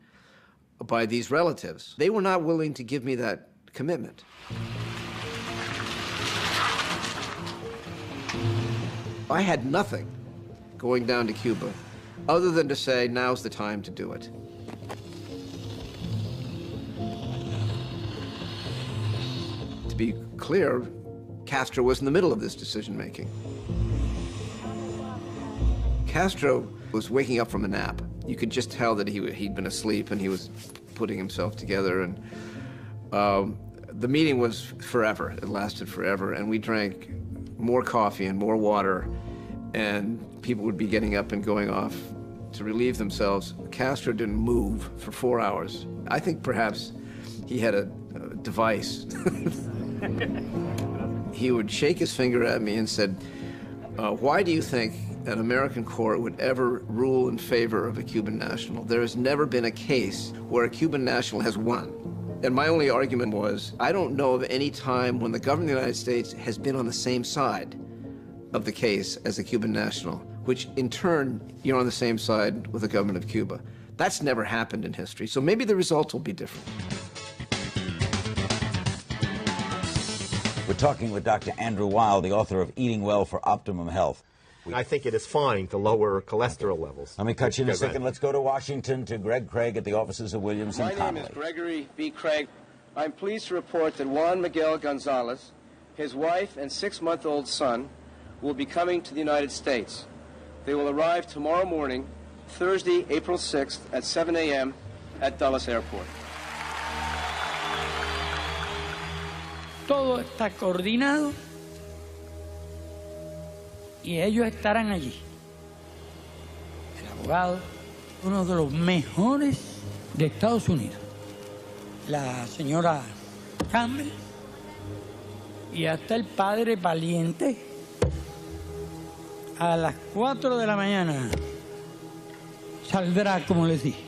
by these relatives. They were not willing to give me that commitment. I had nothing going down to Cuba other than to say, now's the time to do it. to be clear, Castro was in the middle of this decision-making. Castro was waking up from a nap. You could just tell that he'd been asleep and he was putting himself together. And the meeting was forever. It lasted forever. And we drank more coffee and more water. And people would be getting up and going off to relieve themselves. Castro didn't move for 4 hours. I think perhaps he had a device. He would shake his finger at me and said, why do you think an American court would ever rule in favor of a Cuban national? There has never been a case where a Cuban national has won. And my only argument was, I don't know of any time when the government of the United States has been on the same side of the case as a Cuban national, which in turn, you're on the same side with the government of Cuba. That's never happened in history, so maybe the results will be different. We're talking with Dr. Andrew Weil, the author of Eating Well for Optimum Health. I think it is fine to lower cholesterol levels. Let me cut you in a second. Let's go to Washington to Greg Craig at the offices of Williams & Connolly. My name is Gregory B. Craig. I'm pleased to report that Juan Miguel Gonzalez, his wife and 6-month-old son, will be coming to the United States. They will arrive tomorrow morning, Thursday, April 6th at 7 a.m. at Dulles Airport. Todo está coordinado y ellos estarán allí. El abogado, uno de los mejores de Estados Unidos, la señora Campbell y hasta el padre Valiente. A las 4 de la mañana saldrá, como les dije.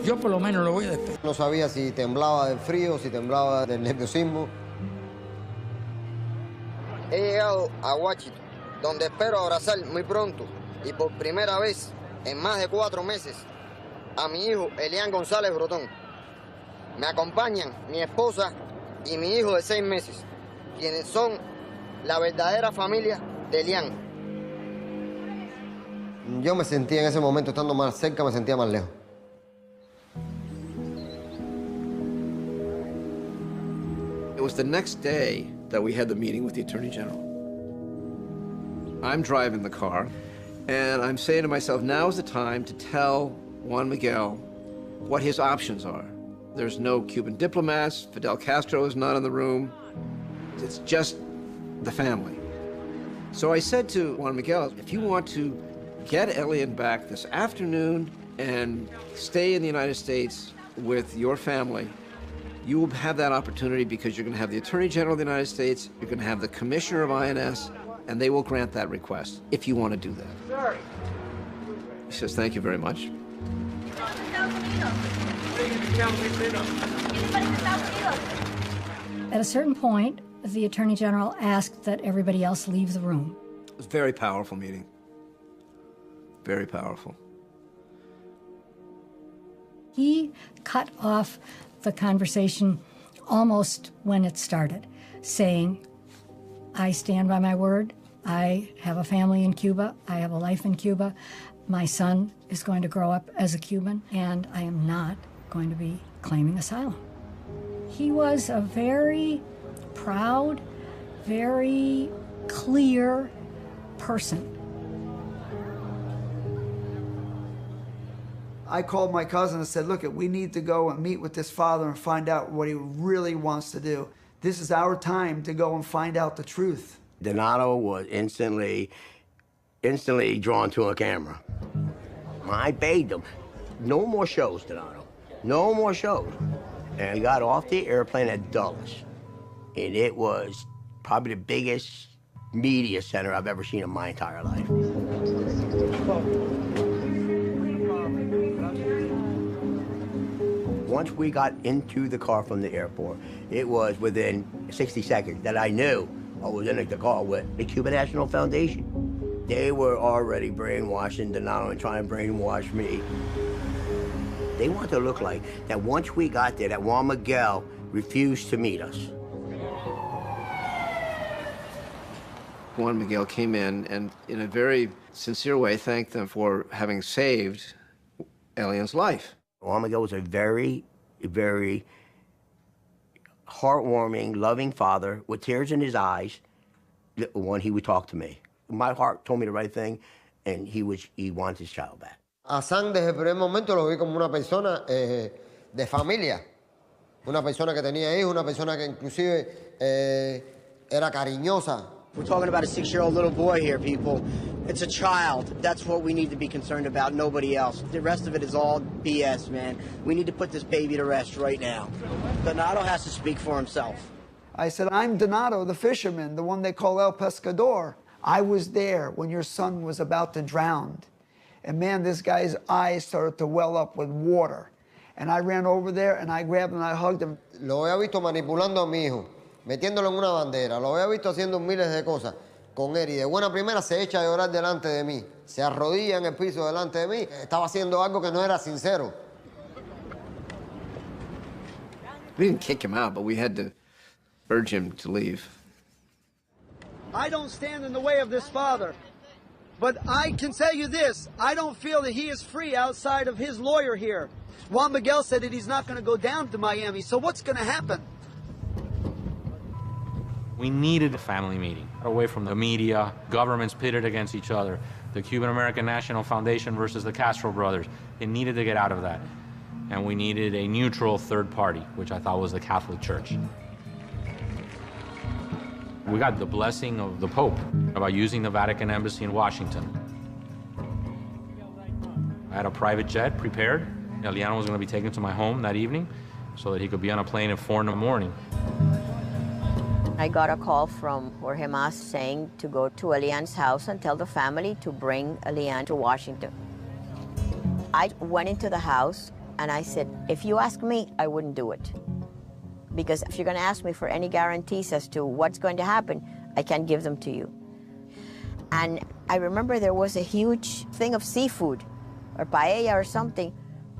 Yo por lo menos lo voy a despedir. No sabía si temblaba del frío, si temblaba del nerviosismo. He llegado a Washington, donde espero abrazar muy pronto y por primera vez en más de 4 meses a mi hijo Elian González Brotón. Me acompañan mi esposa y mi hijo de 6 meses, quienes son la verdadera familia de Elian. Yo me sentía en ese momento, estando más cerca, me sentía más lejos. It was the next day that we had the meeting with the Attorney General. I'm driving the car, and I'm saying to myself, now is the time to tell Juan Miguel what his options are. There's no Cuban diplomats, Fidel Castro is not in the room, it's just the family. So I said to Juan Miguel, if you want to get Elian back this afternoon and stay in the United States with your family, you will have that opportunity because you're going to have the Attorney General of the United States, you're going to have the Commissioner of INS, and they will grant that request if you want to do that. He says, thank you very much. At a certain point, the Attorney General asked that everybody else leave the room. It was a very powerful meeting. Very powerful. He cut off the conversation almost when it started, saying, I stand by my word. I have a family in Cuba. I have a life in Cuba. My son is going to grow up as a Cuban, and I am not going to be claiming asylum. He was a very proud, very clear person. I called my cousin and said, look, we need to go and meet with this father and find out what he really wants to do. This is our time to go and find out the truth. Donato was instantly drawn to a camera. I begged him, no more shows, Donato, no more shows. And we got off the airplane at Dulles, and it was probably the biggest media center I've ever seen in my entire life. Once we got into the car from the airport, it was within 60 seconds that I knew I was in the car with the Cuban National Foundation. They were already brainwashing Donato and trying to brainwash me. They wanted to look like that once we got there, that Juan Miguel refused to meet us. Juan Miguel came in and, in a very sincere way, thanked them for having saved Elian's life. Juan Miguel was a very, very heartwarming, loving father with tears in his eyes when he would talk to me. My heart told me the right thing, and he wants his child back. A Sam desde el primer momento lo vi como una persona de familia. Una persona que tenía hijos, una persona que inclusive era cariñosa. We're talking about a 6-year-old little boy here, people. It's a child. That's what we need to be concerned about, nobody else. The rest of it is all BS, man. We need to put this baby to rest right now. Donato has to speak for himself. I said, I'm Donato, the fisherman, the one they call El Pescador. I was there when your son was about to drown. And man, this guy's eyes started to well up with water. And I ran over there and I grabbed him and I hugged him. Lo había visto manipulando a mi hijo, metiéndolo en una bandera. Lo había visto haciendo miles de cosas con él. Y de buena primera se echa a llorar delante de mí. Se arrodilla en el piso delante de mí. Estaba haciendo algo que no era sincero. We didn't kick him out, but we had to urge him to leave. I don't stand in the way of this father. But I can tell you this, I don't feel that he is free outside of his lawyer here. Juan Miguel said that he's not going to go down to Miami, so what's going to happen? We needed a family meeting, away from the media, governments pitted against each other, the Cuban-American National Foundation versus the Castro brothers. It needed to get out of that. And we needed a neutral third party, which I thought was the Catholic Church. We got the blessing of the Pope about using the Vatican Embassy in Washington. I had a private jet prepared. Elian was going to be taken to my home that evening so that he could be on a plane at 4 in the morning. I got a call from Jorge Mas saying to go to Elian's house and tell the family to bring Elian to Washington. I went into the house and I said, if you ask me, I wouldn't do it. Because if you're going to ask me for any guarantees as to what's going to happen, I can't give them to you. And I remember there was a huge thing of seafood or paella or something,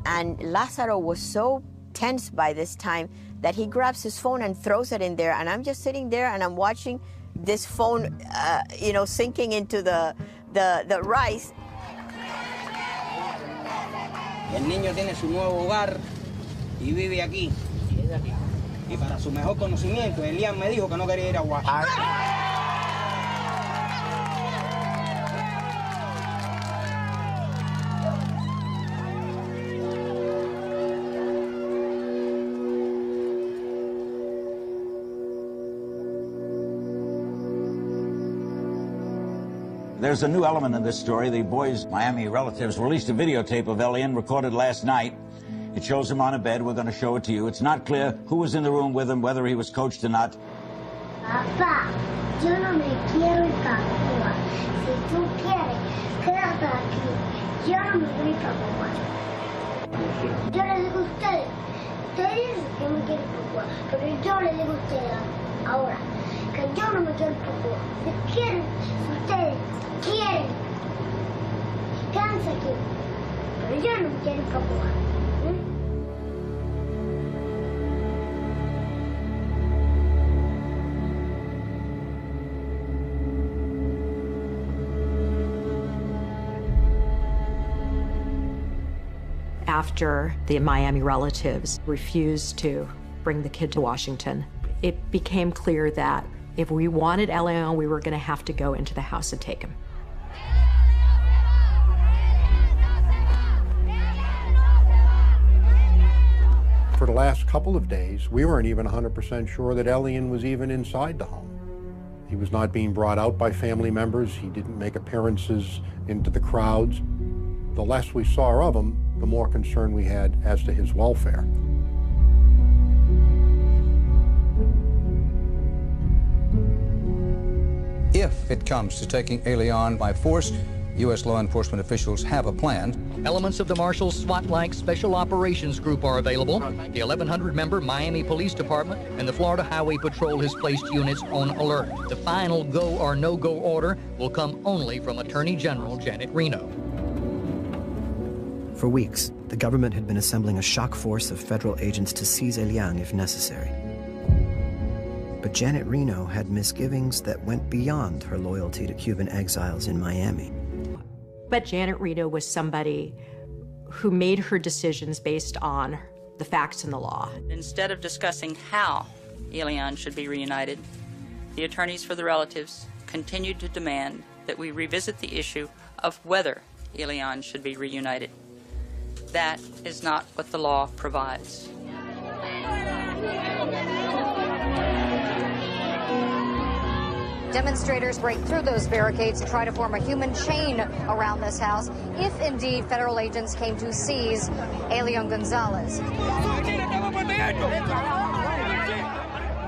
and Lázaro was so tense by this time that he grabs his phone and throws it in there, and I'm just sitting there and I'm watching this phone, sinking into the rice. El niño tiene su nuevo hogar y vive aquí. Y para su mejor conocimiento, Elian me dijo que no quería ir a Washington. There's a new element in this story. The boy's Miami relatives released a videotape of Elian recorded last night. It shows him on a bed. We're going to show it to you. It's not clear who was in the room with him, whether he was coached or not. Papá, yo no me quiero ir para Cuba. Si tú quieres, quédate aquí. Yo no me voy para Cuba. Yo les digo a ustedes dicen que me quieren para Cuba, pero yo les digo a ustedes ahora que yo no me quiero ir para Cuba. Si quieren, si ustedes quieren, quédense aquí, pero yo no me quiero ir para Cuba. After the Miami relatives refused to bring the kid to Washington, it became clear that if we wanted Elian, we were going to have to go into the house and take him. For the last couple of days, we weren't even 100% sure that Elian was even inside the home. He was not being brought out by family members. He didn't make appearances into the crowds. The less we saw of him, the more concern we had as to his welfare. If it comes to taking Elian by force, U.S. law enforcement officials have a plan. Elements of the Marshals SWAT-like Special Operations Group are available. The 1,100-member Miami Police Department and the Florida Highway Patrol has placed units on alert. The final go or no-go order will come only from Attorney General Janet Reno. For weeks, the government had been assembling a shock force of federal agents to seize Elian if necessary. But Janet Reno had misgivings that went beyond her loyalty to Cuban exiles in Miami. But Janet Reno was somebody who made her decisions based on the facts and the law. Instead of discussing how Elian should be reunited, the attorneys for the relatives continued to demand that we revisit the issue of whether Elian should be reunited. That is not what the law provides. Demonstrators break through those barricades to try to form a human chain around this house, if indeed federal agents came to seize Elian Gonzalez.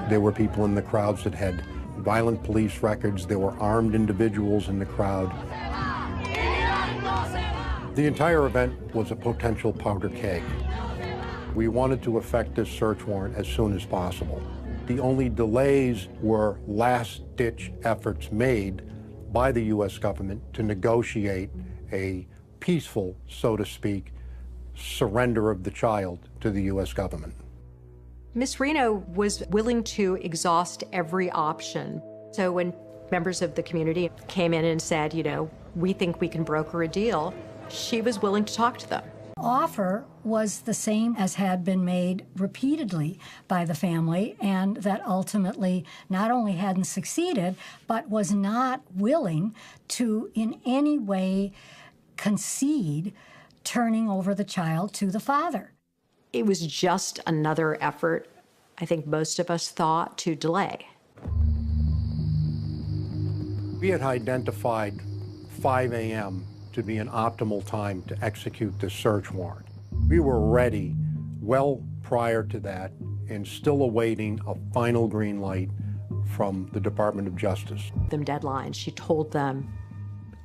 There were people in the crowds that had violent police records. There were armed individuals in the crowd. The entire event was a potential powder keg. We wanted to effect this search warrant as soon as possible. The only delays were last-ditch efforts made by the U.S. government to negotiate a peaceful, so to speak, surrender of the child to the U.S. government. Ms. Reno was willing to exhaust every option. So when members of the community came in and said, you know, we think we can broker a deal, she was willing to talk to them. Offer was the same as had been made repeatedly by the family, and that ultimately not only hadn't succeeded, but was not willing to in any way concede turning over the child to the father. It was just another effort, I think most of us thought, to delay. We had identified 5 a.m. to be an optimal time to execute this search warrant. We were ready well prior to that and still awaiting a final green light from the Department of Justice. Them deadlines. She told them,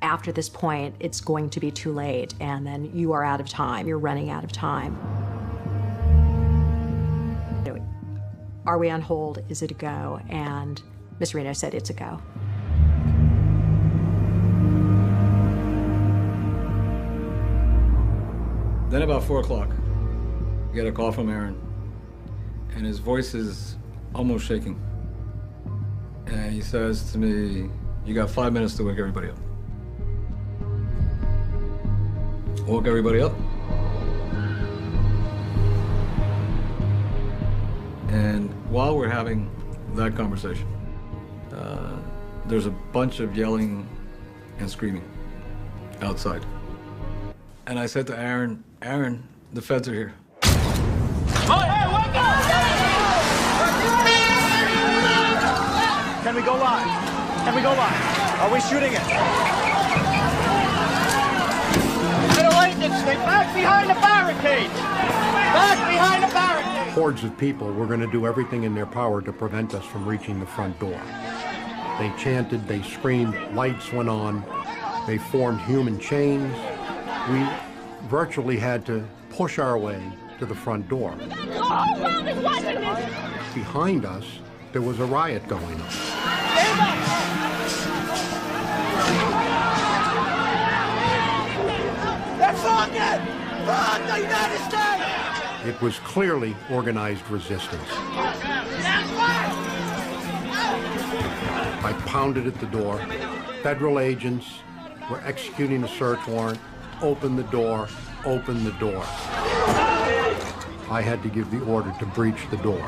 after this point, it's going to be too late, and then you are out of time. You're running out of time. Are we on hold? Is it a go? And Ms. Reno said it's a go. Then about 4 o'clock, we get a call from Aaron, and his voice is almost shaking. And he says to me, you got 5 minutes to wake everybody up. Woke everybody up. And while we're having that conversation, there's a bunch of yelling and screaming outside. And I said to Aaron, Aaron, the feds are here. Can we go live? Can we go live? Are we shooting it? Federal agents, stay back behind the barricade! Back behind the barricade! Hordes of people were going to do everything in their power to prevent us from reaching the front door. They chanted, they screamed, lights went on, they formed human chains. We virtually had to push our way to the front door. Behind us, there was a riot going on. They're fucking! Fuck the United States! It was clearly organized resistance. I pounded at the door. Federal agents were executing a search warrant. Open the door, open the door. I had to give the order to breach the door.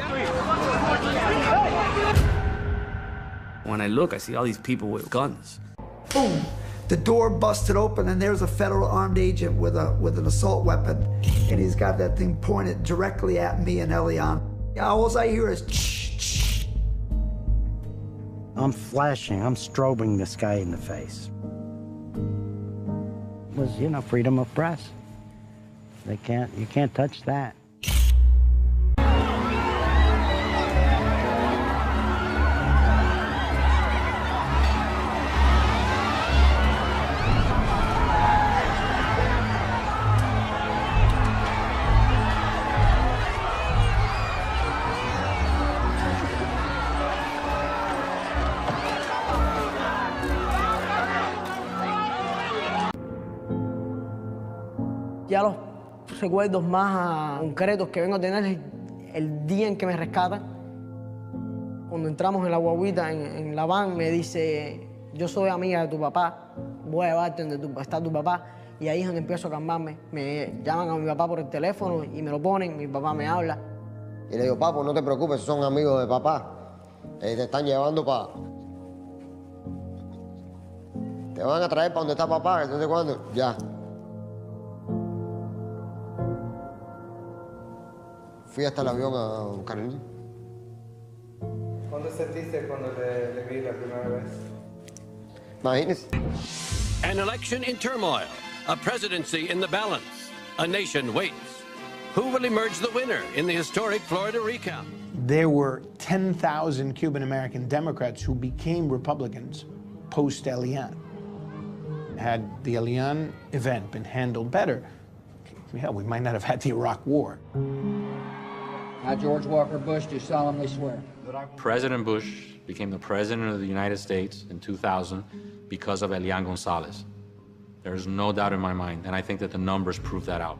When I look, I see all these people with guns. Boom! The door busted open, and there's a federal armed agent with an assault weapon, and he's got that thing pointed directly at me and Elian. All I hear is shh. I'm flashing, I'm strobing this guy in the face. It was, you know, freedom of press. You can't touch that. Ya los recuerdos más concretos que vengo a tener es el día en que me rescatan. Cuando entramos en la guaguita, en la van, me dice, yo soy amiga de tu papá, voy a llevarte donde está tu papá. Y ahí es donde empiezo a calmarme. Me llaman a mi papá por el teléfono y me lo ponen, mi papá me habla. Y le digo, papo, no te preocupes, son amigos de papá. Te están llevando para... Te van a traer para donde está papá, entonces cuando... Ya. Fui hasta el avión a buscar el niño. ¿Cuándo sentiste cuando le vi la primera vez? Imagínese. An election in turmoil, a presidency in the balance. A nation waits. Who will emerge the winner in the historic Florida recount? There were 10,000 Cuban-American Democrats who became Republicans post-Elian. Had the Elian event been handled better, yeah, we might not have had the Iraq War. I, George Walker Bush, do solemnly swear. President Bush became the President of the United States in 2000 because of Elian Gonzalez. There is no doubt in my mind, and I think that the numbers prove that out.